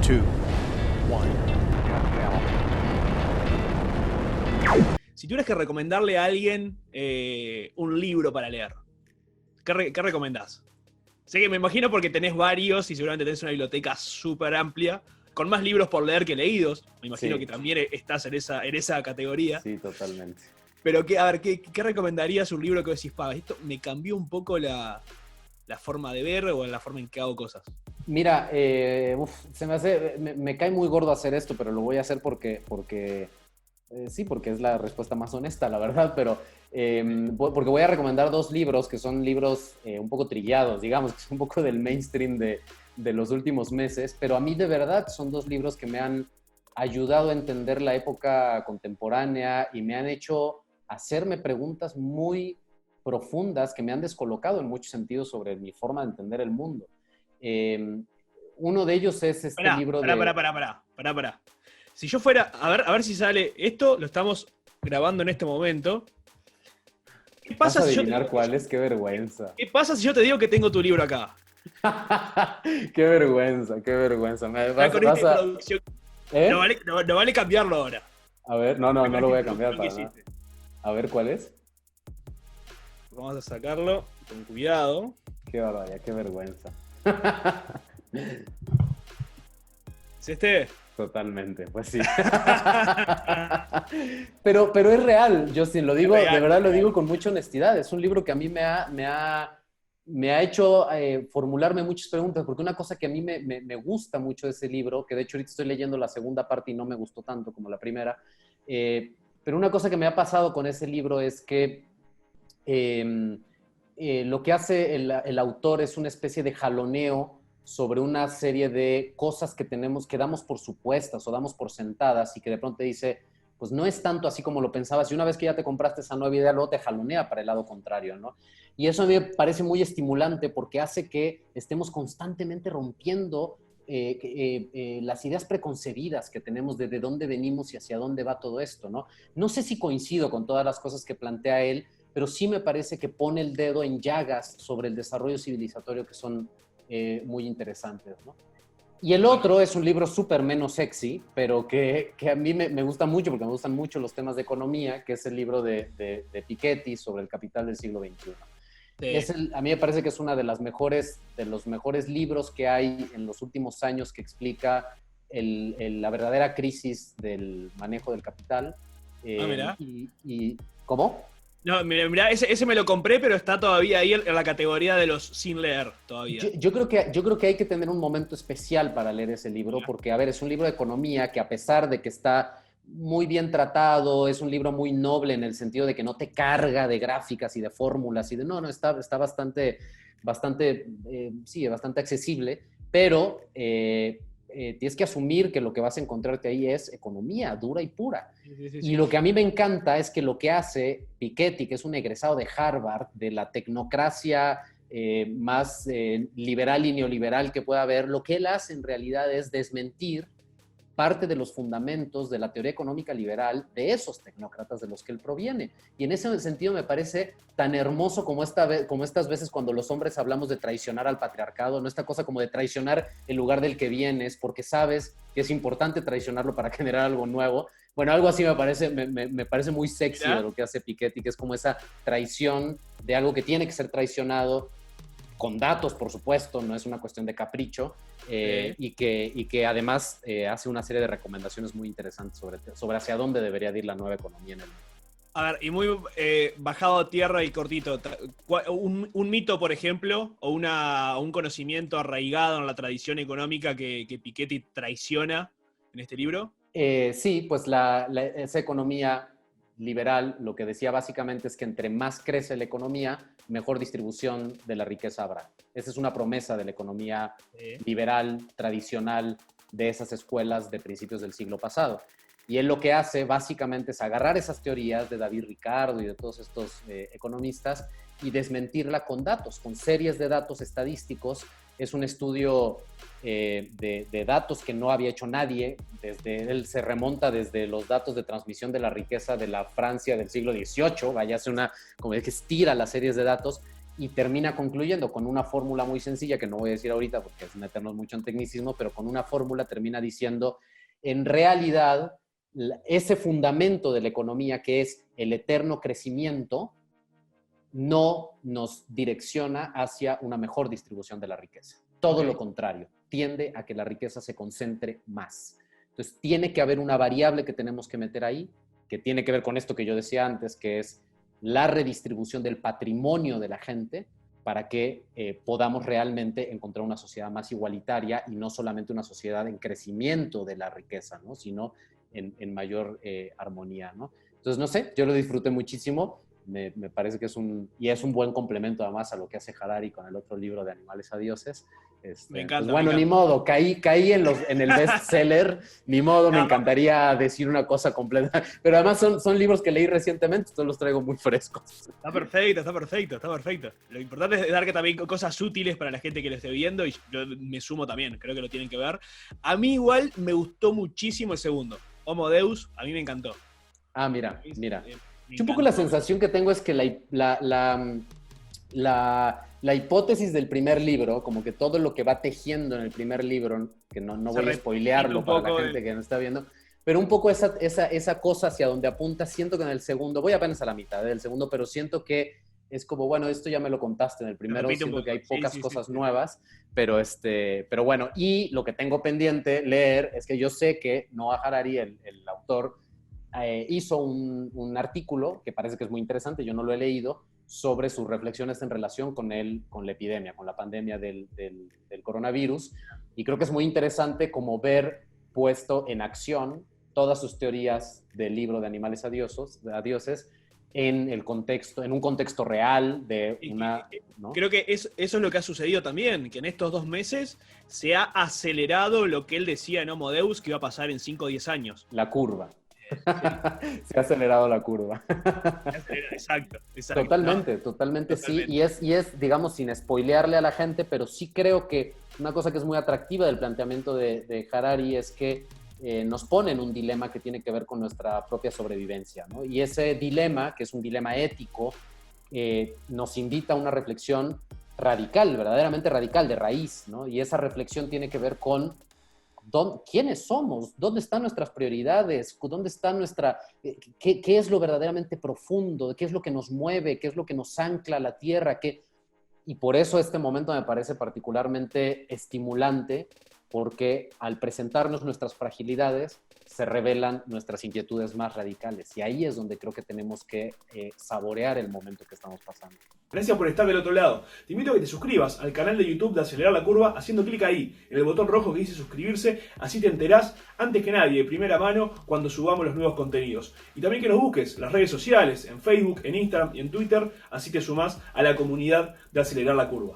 2, 1. Si tuvieras que recomendarle a alguien un libro para leer, ¿qué recomendás? Sé que me imagino porque tenés varios y seguramente tenés una biblioteca súper amplia, con más libros por leer que leídos. Me imagino Sí. que también estás en esa categoría. Sí, totalmente. Pero, ¿qué recomendarías un libro que decís, esto me cambió un poco la forma de ver o la forma en que hago cosas? Mira, me cae muy gordo hacer esto, pero lo voy a hacer porque sí, porque es la respuesta más honesta, la verdad, pero porque voy a recomendar dos libros que son libros un poco trillados, digamos, que son un poco del mainstream de los últimos meses, pero a mí de verdad son dos libros que me han ayudado a entender la época contemporánea y me han hecho hacerme preguntas muy profundas que me han descolocado en muchos sentidos sobre mi forma de entender el mundo. Uno de ellos es este libro de... Pará. Si yo fuera, a ver si sale esto, lo estamos grabando en este momento. ¿Qué ¿Vas pasa a si yo adivinar cuál es? ¡Qué vergüenza! ¿Qué pasa si yo te digo que tengo tu libro acá? ¡Qué vergüenza, qué vergüenza! Ya con esta introducción. ¿Eh? No vale cambiarlo ahora. A ver, no lo voy a cambiar para nada. A ver, ¿cuál es? Vamos a sacarlo con cuidado. Qué barbaridad, qué vergüenza. ¿Es este? Totalmente, pues sí. pero es real, Justin, lo digo, real, de verdad lo digo con mucha honestidad. Es un libro que a mí me ha hecho formularme muchas preguntas, porque una cosa que a mí me gusta mucho de ese libro, que de hecho ahorita estoy leyendo la segunda parte y no me gustó tanto como la primera, pero una cosa que me ha pasado con ese libro es que lo que hace el autor es una especie de jaloneo sobre una serie de cosas que damos por supuestas o damos por sentadas y que de pronto dice, pues no es tanto así como lo pensabas y una vez que ya te compraste esa nueva idea, luego te jalonea para el lado contrario, ¿no? Y eso a mí me parece muy estimulante porque hace que estemos constantemente rompiendo las ideas preconcebidas que tenemos de dónde venimos y hacia dónde va todo esto, ¿no? No sé si coincido con todas las cosas que plantea él, pero sí me parece que pone el dedo en llagas sobre el desarrollo civilizatorio que son muy interesantes, ¿no? Y el otro es un libro súper menos sexy, pero que a mí me gusta mucho, porque me gustan mucho los temas de economía, que es el libro de Piketty sobre el capital del siglo XXI. Sí. A mí me parece que es uno de los mejores libros que hay en los últimos años que explica la verdadera crisis del manejo del capital. Mira. ¿Cómo? No, mira, ese me lo compré, pero está todavía ahí en la categoría de los sin leer todavía. Yo creo que hay que tener un momento especial para leer ese libro, porque, a ver, es un libro de economía que a pesar de que está muy bien tratado, es un libro muy noble en el sentido de que no te carga de gráficas y de fórmulas y está bastante accesible, pero tienes que asumir que lo que vas a encontrarte ahí es economía dura y pura. Sí. Y lo que a mí me encanta es que lo que hace Piketty, que es un egresado de Harvard, de la tecnocracia más liberal y neoliberal que pueda haber, lo que él hace en realidad es desmentir parte de los fundamentos de la teoría económica liberal de esos tecnócratas de los que él proviene. Y en ese sentido me parece tan hermoso como estas veces cuando los hombres hablamos de traicionar al patriarcado, no esta cosa como de traicionar el lugar del que vienes, porque sabes que es importante traicionarlo para generar algo nuevo. Bueno, algo así me parece muy sexy de lo que hace Piketty, que es como esa traición de algo que tiene que ser traicionado, con datos, por supuesto, no es una cuestión de capricho, y que además hace una serie de recomendaciones muy interesantes sobre hacia dónde debería ir la nueva economía en el mundo. A ver, y muy bajado a tierra y cortito, un mito, por ejemplo, o un conocimiento arraigado en la tradición económica que Piketty traiciona en este libro. Sí, pues esa economía liberal lo que decía básicamente es que entre más crece la economía, mejor distribución de la riqueza habrá. Esa es una promesa de la economía liberal, tradicional, de esas escuelas de principios del siglo pasado. Y él lo que hace básicamente es agarrar esas teorías de David Ricardo y de todos estos economistas y desmentirla con datos, con series de datos estadísticos. Es un estudio de datos que no había hecho nadie. Él se remonta desde los datos de transmisión de la riqueza de la Francia del siglo XVIII, como es que estira las series de datos, y termina concluyendo con una fórmula muy sencilla, que no voy a decir ahorita porque es meternos mucho en tecnicismo, pero con una fórmula termina diciendo, en realidad, ese fundamento de la economía, que es el eterno crecimiento, no nos direcciona hacia una mejor distribución de la riqueza. Todo lo contrario, tiende a que la riqueza se concentre más. Entonces, tiene que haber una variable que tenemos que meter ahí, que tiene que ver con esto que yo decía antes, que es la redistribución del patrimonio de la gente para que podamos realmente encontrar una sociedad más igualitaria y no solamente una sociedad en crecimiento de la riqueza, ¿no? Sino en mayor armonía, ¿no? Entonces, no sé, yo lo disfruté muchísimo. Me parece que es un buen complemento además a lo que hace Harari con el otro libro de Animales a Dioses. Me encanta. Pues bueno, me encanta. ni modo, caí en el bestseller, ni modo, me encantaría decir una cosa completa, pero además son libros que leí recientemente, entonces los traigo muy frescos. Está perfecto. Lo importante es dar que también cosas útiles para la gente que lo esté viendo, y yo me sumo también, creo que lo tienen que ver. A mí igual me gustó muchísimo el segundo, Homo Deus, a mí me encantó. Ah, mira. Me Un poco la sensación que tengo es que la hipótesis del primer libro, como que todo lo que va tejiendo en el primer libro, que no voy a spoilearlo para la gente que no está viendo, pero un poco esa cosa hacia donde apunta, siento que en el segundo, voy apenas a la mitad del segundo, pero siento que es como, bueno, esto ya me lo contaste en el primero, siento que hay pocas cosas nuevas, pero bueno, y lo que tengo pendiente leer es que yo sé que Noah Harari, el autor, hizo un artículo que parece que es muy interesante, yo no lo he leído, sobre sus reflexiones en relación con la epidemia, con la pandemia del coronavirus, y creo que es muy interesante como ver puesto en acción todas sus teorías del libro de Animales a Dioses en un contexto real de una... ¿no? Creo que eso es lo que ha sucedido también, que en estos 2 meses se ha acelerado lo que él decía en Homo Deus que iba a pasar en 5 o 10 años. La curva. Se ha acelerado la curva. Exacto. Totalmente sí. Y es, digamos, sin spoilearle a la gente, pero sí creo que una cosa que es muy atractiva del planteamiento de Harari es que nos pone en un dilema que tiene que ver con nuestra propia sobrevivencia, ¿no? Y ese dilema, que es un dilema ético, nos invita a una reflexión radical, verdaderamente radical, de raíz, ¿no? Y esa reflexión tiene que ver con ¿quiénes somos? ¿Dónde están nuestras prioridades? ¿Dónde está qué es lo verdaderamente profundo? ¿Qué es lo que nos mueve? ¿Qué es lo que nos ancla a la tierra? Y por eso este momento me parece particularmente estimulante, porque al presentarnos nuestras fragilidades, se revelan nuestras inquietudes más radicales. Y ahí es donde creo que tenemos que saborear el momento que estamos pasando. Gracias por estar del otro lado. Te invito a que te suscribas al canal de YouTube de Acelerar la Curva haciendo clic ahí, en el botón rojo que dice suscribirse, así te enterás antes que nadie, de primera mano, cuando subamos los nuevos contenidos. Y también que nos busques en las redes sociales, en Facebook, en Instagram y en Twitter, así te sumás a la comunidad de Acelerar la Curva.